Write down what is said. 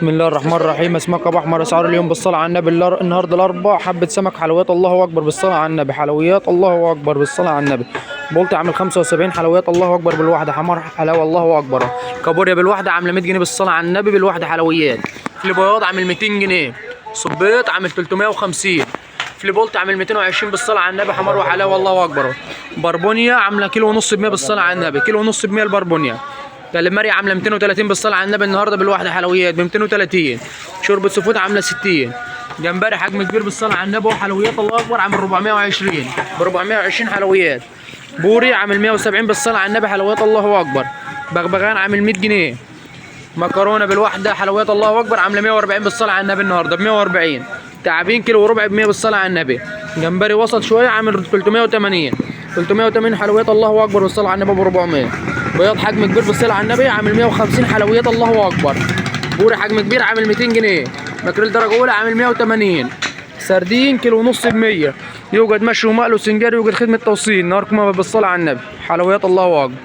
بسم الله الرحمن الرحيم. اسمك ابو احمر. اسعار اليوم بالصلاه على النبي. النهارده الاربعاء حبه سمك حلويات الله اكبر بالصلاه على النبي. حلويات الله اكبر بالصلاه على النبي. بولتي عامل 75 حلويات الله اكبر بالواحده. حمار حلاوه الله اكبر. كابوريا بالواحده عامله 100 جنيه بالصلاه على النبي بالواحده حلويات. فيلي بياض عامل 200 جنيه. صبيط عامل 350. فيلي بولتي عامل 220 بالصلاه على النبي. حمار وحلاوه الله اكبر. بربونيا عامله كيلو ونص ب 100 بالصلاه على النبي. كيلو ونص ب 100 البربونيا. كاليماري عامله 230 بالصلاه على النبي النهارده بالواحده حلويات ب 230. شوربه سفود عامله 60. جمبري حجم كبير بالصلاه على النبي وحلويات الله اكبر عامل 420 ب 420 حلويات. بوري عامل 170 بالصلاه على النبي حلويات الله اكبر. بغبغان عامل 100 جنيه. مكرونه بالواحده حلويات الله اكبر عامله 140 بالصلاه على النبي النهارده ب 140. تعابين كيلو وربع ب 100 بالصلاه على النبي. جمبري وسط شويه عامل 380 حلويات الله اكبر بالصلاه على النبي ب 400. بياض حجم كبير بالصلاه على النبي عامل 150 حلويات الله اكبر. بوري حجم كبير عامل 200 جنيه. ماكريل درجه اولى عامل 180. سردين كيلو ونص ب 100. يوجد مشوي ومقلي وسنجاري. يوجد خدمه توصيل. نهاركم بالصلاه على النبي. حلويات الله اكبر.